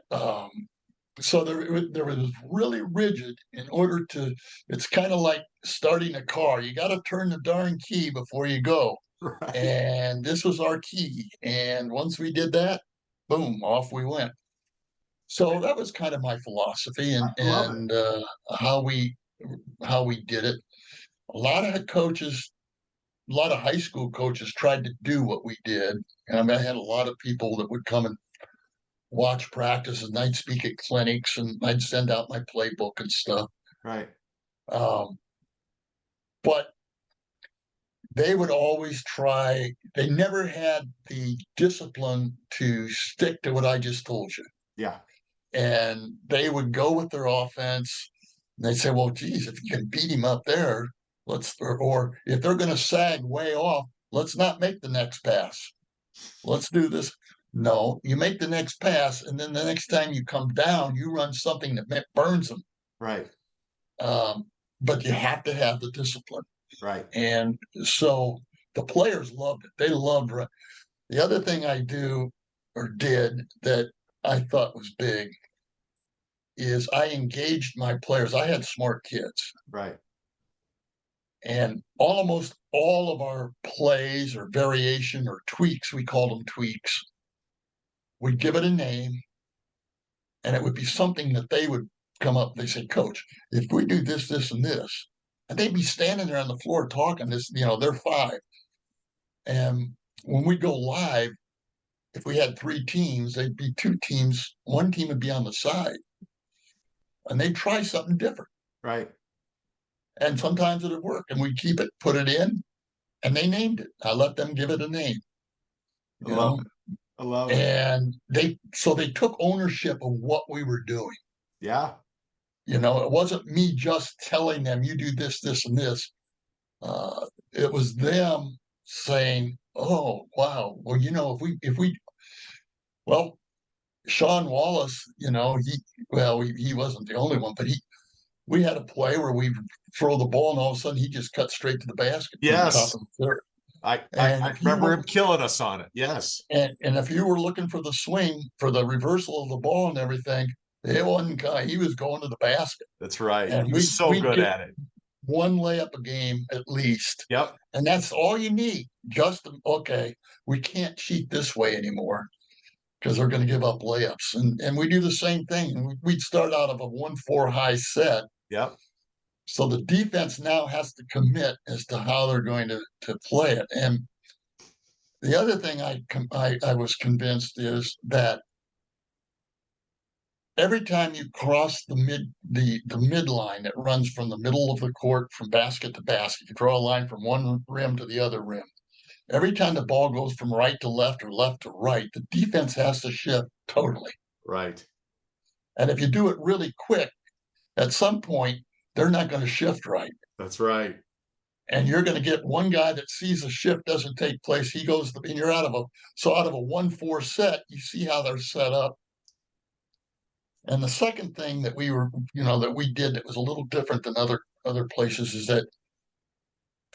so there was really rigid in order to, it's kind of like starting a car. You got to turn the darn key before you go. Right. And this was our key. And once we did that, boom, off we went. So that was kind of my philosophy I and love it. how we did it. A lot of coaches, a lot of high school coaches tried to do what we did. And I mean, I had a lot of people that would come and watch practice, and I'd speak at clinics, and I'd send out my playbook and stuff. Right. Um, but they would always try. They never had the discipline to stick to what I just told you. Yeah. And they would go with their offense. And they'd say, "Well, geez, if you can beat him up there, let's." Or if they're going to sag way off, let's not make the next pass. Let's do this. No, you make the next pass, and then the next time you come down, you run something that burns them. Right. Um, but you have to have the discipline. Right. And so the players loved it. They loved it. The other thing I do or did that I thought was big is I engaged my players. I had smart kids. Right. And almost all of our plays or variation or tweaks, we called them tweaks, we'd give it a name, and it would be something that they would come up. They say, "Coach, if we do this, this, and this," and they'd be standing there on the floor talking. This, they're 5, and when we go live, if we had 3 teams, they'd be 2 teams. One team would be on the side, and they'd try something different. Right. And sometimes it'd work, and we'd keep it, put it in, and they named it. I let them give it a name, I you love know. it. I love it. And they took ownership of what we were doing. Yeah. It wasn't me just telling them you do this, this, and this. It was them saying, "Oh, wow. Well, well, Sean Wallace, he wasn't the only one, but we had a play where we throw the ball and all of a sudden he just cut straight to the basket from the top Yes. of the third. I And if you remember were him killing us on it. Yes. and if you were looking for the swing for the reversal of the ball and everything, it wasn't guy. He was going to the basket, That's right. and He was so we'd good get at it. one layup a game at least, Yep. and that's all you need. Just okay, we can't cheat this way anymore because they're going to give up layups, and we do the same thing. We'd start out of a 1-4 high set. Yep. So the defense now has to commit as to how they're going to play it. And the other thing I was convinced is that every time you cross the midline that runs from the middle of the court from basket to basket, you draw a line from one rim to the other rim. Every time the ball goes from right to left or left to right, the defense has to shift totally. Right. And if you do it really quick, at some point, they're not going to shift right. That's right. And you're going to get one guy that sees a shift doesn't take place. He goes, and you're out of a 1-4 set, you see how they're set up. And the second thing that we did that was a little different than other places is that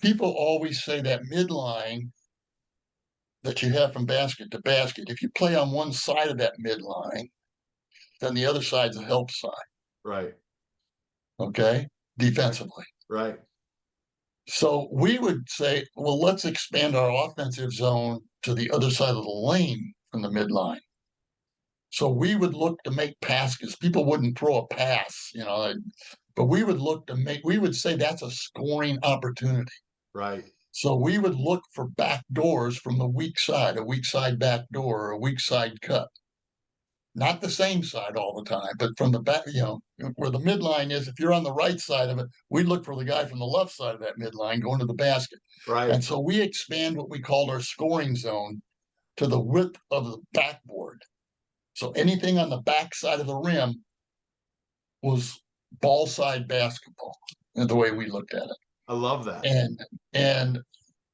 people always say that midline that you have from basket to basket, if you play on one side of that midline, then the other side's a help side. Right. Okay, defensively. Right. So we would say, well, let's expand our offensive zone to the other side of the lane from the midline. So we would look to make passes. People wouldn't throw a pass, but we would say that's a scoring opportunity. Right. So we would look for back doors from the weak side, a weak side back door or a weak side cut. Not the same side all the time, but from the back, where the midline is. If you're on the right side of it, we look for the guy from the left side of that midline going to the basket. Right. And so we expand what we called our scoring zone to the width of the backboard. So anything on the back side of the rim was ball side basketball, the way we looked at it. I love that. And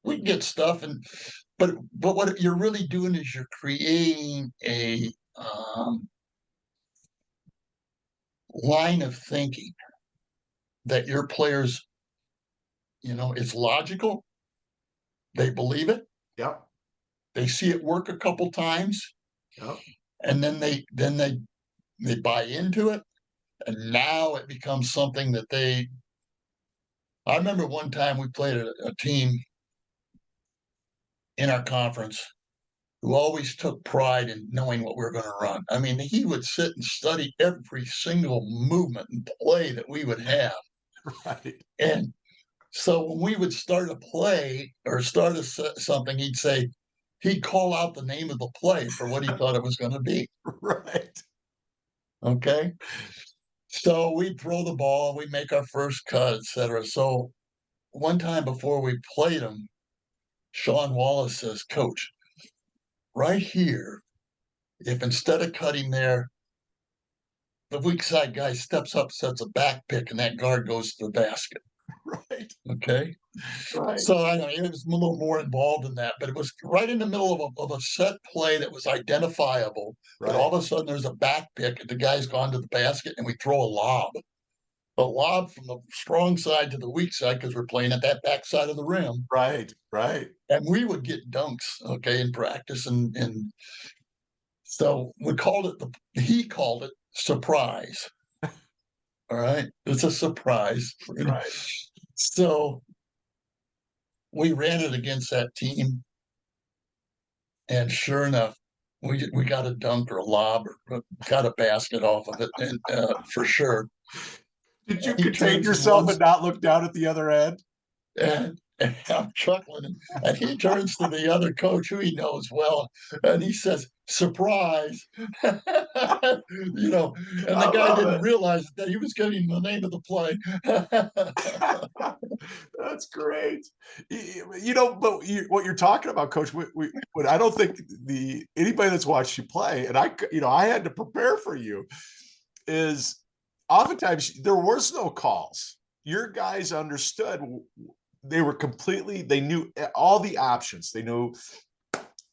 we get stuff, but what you're really doing is you're creating a line of thinking that your players, it's logical. They believe it. Yep. They see it work a couple times, Yep. and then they buy into it, and now it becomes something that they. I remember one time we played a team in our conference who always took pride in knowing what we were going to run. I mean, he would sit and study every single movement and play that we would have. Right. And so when we would start a play or start something, he'd call out the name of the play for what he thought it was going to be. Right. Okay. So we'd throw the ball, we'd make our first cut, etc. So one time before we played him, Sean Wallace says, Coach, right here, if instead of cutting there, the weak side guy steps up, sets a back pick, and that guard goes to the basket. Right. Okay. Right. So I know it was a little more involved in that, but it was right in the middle of a set play that was identifiable. But all Right. of a sudden, there's a back pick, and the guy's gone to the basket, and we throw a lob from the strong side to the weak side because we're playing at that back side of the rim, Right. Right. and we would get dunks, okay, in practice, and so he called it surprise. All right, it's a surprise. Right. So we ran it against that team, and sure enough, we got a dunk or a lob or got a basket off of it, and for sure. Did you And he contain turns and yourself and runs, not look down at the other end? and I'm chuckling, and he turns to the other coach who he knows well, and he says, "Surprise!" You know, and the I guy love didn't it. realize that he was getting the name of the play. That's great. But what you're talking about, Coach, what I don't think anybody that's watched you play, and I had to prepare for you, is oftentimes there was no calls. Your guys understood. They knew all the options. They knew,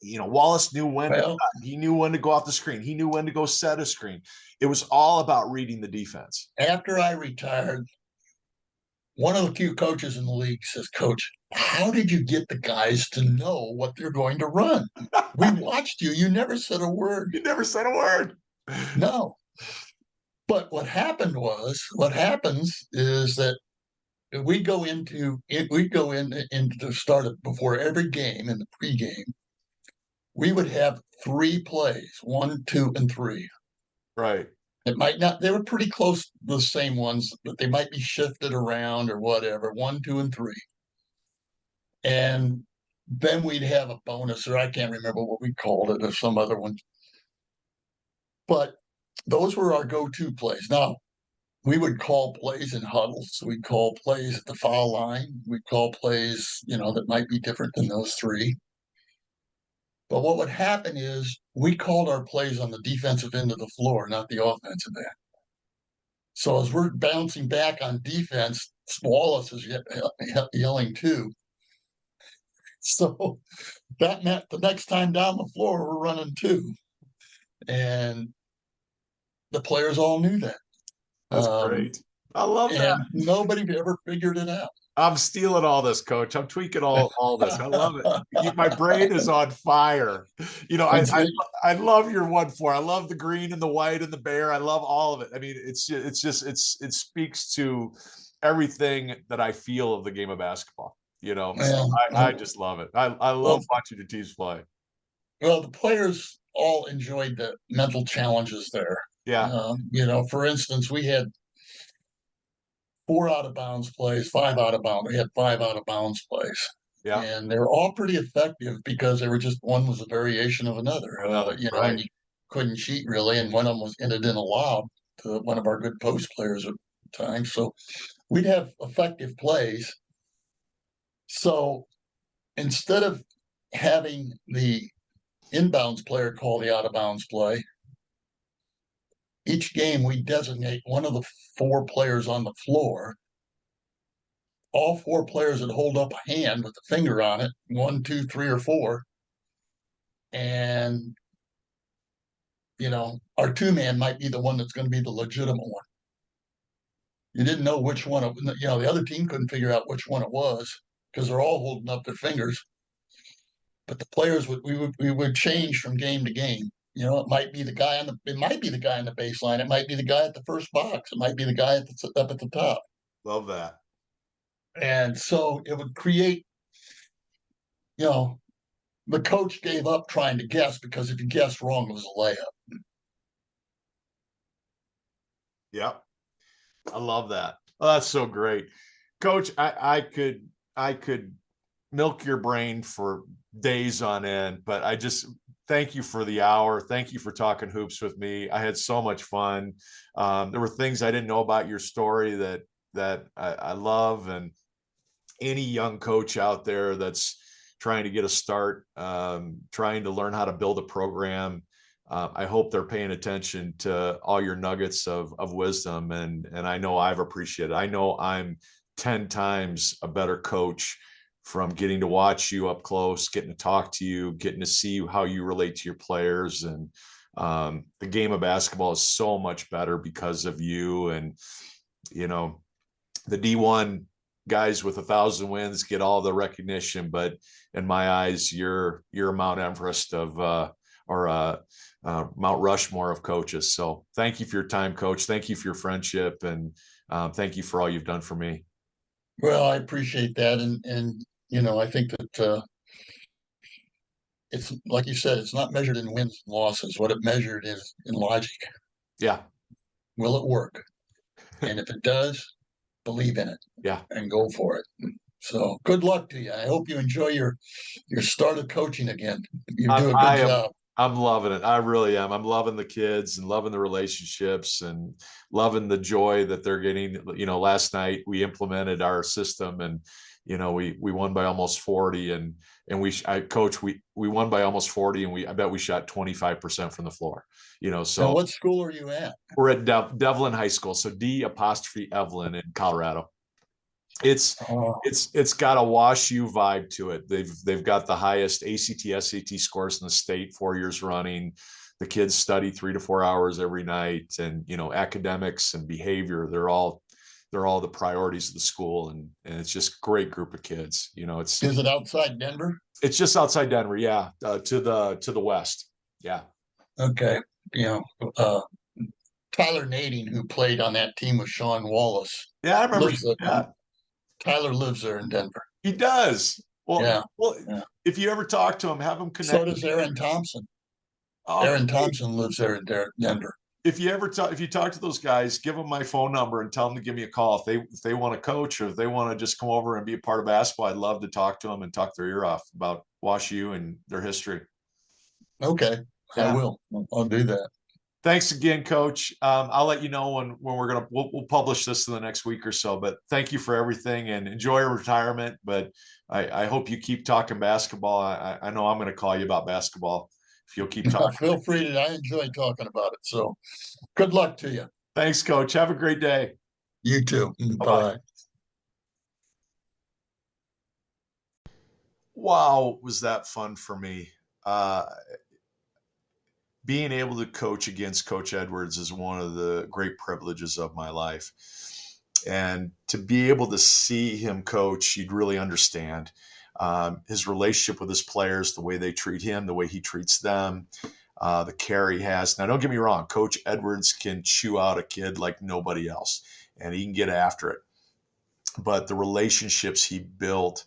Wallace knew when to Well, cut. He knew when to go off the screen. He knew when to go set a screen. It was all about reading the defense. after I retired, one of the few coaches in the league says, Coach, how did you get the guys to know what they're going to run? We watched you. You never said a word. You never said a word. No. But what happens is that we go into the start of before every game in the pregame, we would have three plays, 1, 2, and 3. Right. It might not, they were pretty close to the same ones, but they might be shifted around or whatever, 1, 2, and 3. And then we'd have a bonus, or I can't remember what we called it, or some other one. But those were our go-to plays. Now, we would call plays in huddles. So we'd call plays at the foul line. We'd call plays, that might be different than those three. But what would happen is we called our plays on the defensive end of the floor, not the offensive end. So as we're bouncing back on defense, Wallace is yelling too. So that meant the next time down the floor, we're running two. And the players all knew that. That's great. I love that. And nobody ever figured it out. I'm stealing all this, Coach. I'm tweaking all this. I love it. My brain is on fire. I love your 1-4. I love the green and the white and the bear. I love all of it. I mean, it speaks to everything that I feel of the game of basketball. So I just love it. I love watching the teams play. Well, the players all enjoyed the mental challenges there. Yeah. For instance, we had 4 out of bounds plays, 5 out of bounds. We had 5 out of bounds plays. Yeah. And they were all pretty effective because they were just one was a variation of another. Right. And you couldn't cheat really. And one of them ended in a lob to one of our good post players at the time. So we'd have effective plays. So instead of having the inbounds player call the out of bounds play, each game we designate one of the 4 players on the floor. All 4 players would hold up a hand with a finger on it, 1, 2, 3, or 4. And, our 2-man might be the one that's going to be the legitimate one. You didn't know which one, the other team couldn't figure out which one it was because they're all holding up their fingers. but the players we would change from game to game. It might be the guy on the baseline. It might be the guy at the first box. It might be the guy up at the top. Love that. And so it would create, you know, the coach gave up trying to guess because if you guessed wrong, it was a layup. Yep. I love that. Oh, that's so great. Coach, I could milk your brain for days on end, but I just thank you for the hour. Thank you for talking hoops with me. I had so much fun. There were things I didn't know about your story that I love, and any young coach out there that's trying to get a start, trying to learn how to build a program. I hope they're paying attention to all your nuggets of wisdom, and I know I've appreciated it. I know I'm 10 times a better coach from getting to watch you up close, getting to talk to you, getting to see how you relate to your players. And the game of basketball is so much better because of you. And, you know, the D1 guys with 1,000 wins get all the recognition, but in my eyes, you're Mount Everest of Mount Rushmore of coaches. So thank you for your time, Coach. Thank you for your friendship, and thank you for all you've done for me. Well, I appreciate that, and I think that it's like you said, it's not measured in wins and losses. What it measured is in logic. Yeah. Will it work? And if it does, believe in it Yeah. and go for it. So good luck to you. I hope you enjoy your start of coaching again. You do a good I am. job. I'm loving it. I really am. I'm loving the kids and loving the relationships and loving the joy that they're getting. Last night we implemented our system, and we won by almost 40, and we won by almost 40, and I bet we shot 25% from the floor. Now, So what school are you at? we're at Devlin High School, so D''Evelyn in Colorado. It's Oh, it's got a WashU vibe to it. They've got the highest ACT SAT scores in the state 4 years running. The kids study 3 to 4 hours every night, and academics and behavior, they're all the priorities of the school, and it's just a great group of kids. is it outside Denver? It's just outside Denver, yeah, to the west, yeah. Okay. You know, uh, Tyler Nading, who played on that team with Sean Wallace, Yeah, I remember. lives there. Yeah, Tyler lives there in Denver. he does. Well, Yeah. well, Yeah. if you ever talk to him, have him So connect with does you. Aaron Thompson. Oh, Aaron great. Thompson lives there in Denver. If you talk to those guys, give them my phone number and tell them to give me a call if they want to coach, or if they want to just come over and be a part of basketball. I'd love to talk to them and talk their ear off about WashU and their history. Okay, I Yeah. will. I'll do that. Thanks again, Coach. I'll let you know when we'll publish this in the next week or so. But thank you for everything, and enjoy your retirement. But I hope you keep talking basketball. I know I'm going to call you about basketball if you'll keep talking. Feel free to. I enjoy talking about it. So good luck to you. Thanks, Coach. Have a great day. You too. Bye Bye bye. bye. Wow, was that fun for me? Being able to coach against Coach Edwards is one of the great privileges of my life. And to be able to see him coach, you'd really understand his relationship with his players, the way they treat him, the way he treats them, the care he has. Now, don't get me wrong, Coach Edwards can chew out a kid like nobody else, and he can get after it. But the relationships he built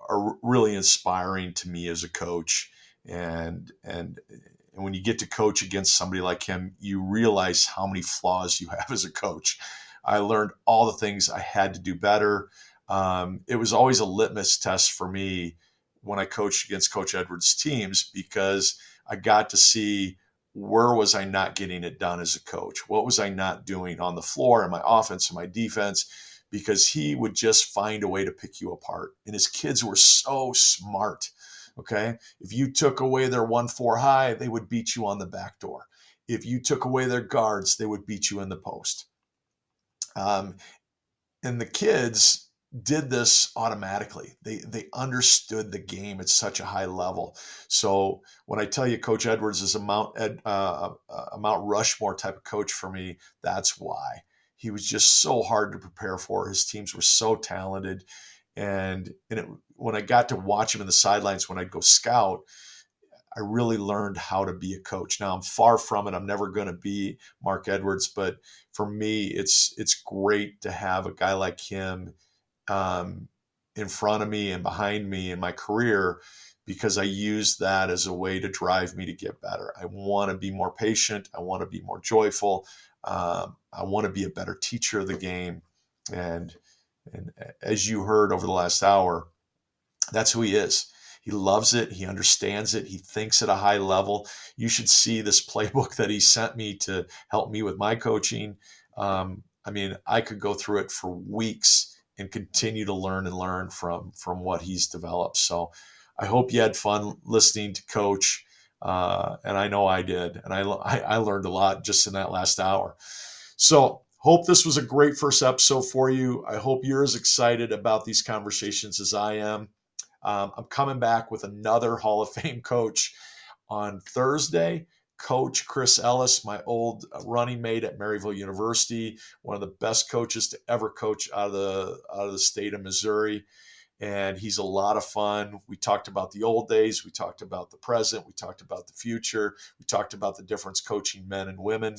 are really inspiring to me as a coach. And when you get to coach against somebody like him, you realize how many flaws you have as a coach. I learned all the things I had to do better. It was always a litmus test for me when I coached against Coach Edwards' teams, because I got to see where was I not getting it done as a coach? What was I not doing on the floor in my offense and my defense? Because he would just find a way to pick you apart. And his kids were so smart. Okay. If you took away their 1-4 high, they would beat you on the back door. If you took away their guards, they would beat you in the post. And the kids did this automatically. They understood the game at such a high level. So when I tell you Coach Edwards is a Mount Rushmore type of coach for me, that's why. He was just so hard to prepare for. His teams were so talented. When I got to watch him in the sidelines, when I'd go scout, I really learned how to be a coach. Now I'm far from it. I'm never going to be Mark Edwards, but for me, it's great to have a guy like him um, in front of me and behind me in my career, because I use that as a way to drive me to get better. I want to be more patient. I want to be more joyful. I want to be a better teacher of the game. And as you heard over the last hour, that's who he is. He loves it. He understands it. He thinks at a high level. You should see this playbook that he sent me to help me with my coaching. I mean, I could go through it for weeks and continue to learn and learn from what he's developed. So I hope you had fun listening to Coach. And I know I did. And I learned a lot just in that last hour. So hope this was a great first episode for you. I hope you're as excited about these conversations as I am. I'm coming back with another Hall of Fame coach on Thursday. Coach Chris Ellis, my old running mate at Maryville University, one of the best coaches to ever coach out of the state of Missouri. And he's a lot of fun. We talked about the old days. We talked about the present. We talked about the future. We talked about the difference coaching men and women.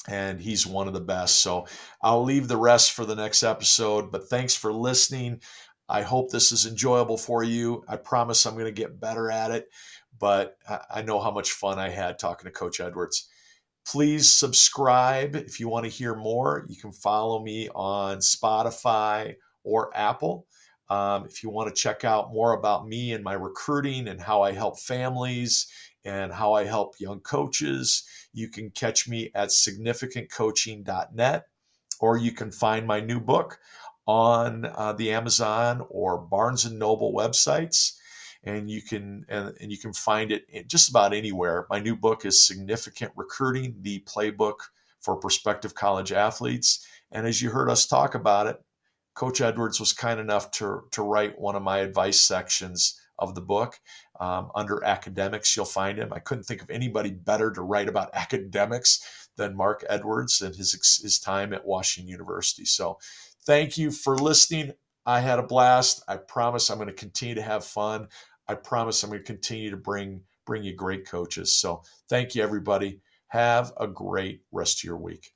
And he's one of the best. So I'll leave the rest for the next episode. But thanks for listening. I hope this is enjoyable for you. I promise I'm going to get better at it. But I know how much fun I had talking to Coach Edwards. Please subscribe if you want to hear more. You can follow me on Spotify or Apple. If you want to check out more about me and my recruiting and how I help families and how I help young coaches, you can catch me at significantcoaching.net, or you can find my new book on the Amazon or Barnes and Noble websites. And you can find it just about anywhere. My new book is Significant Recruiting, the Playbook for Prospective College Athletes. And as you heard us talk about it, Coach Edwards was kind enough to write one of my advice sections of the book. Under academics, you'll find him. I couldn't think of anybody better to write about academics than Mark Edwards and his time at WashU University. So thank you for listening. I had a blast. I promise I'm going to continue to have fun. I promise I'm going to continue to bring you great coaches. So thank you, everybody. Have a great rest of your week.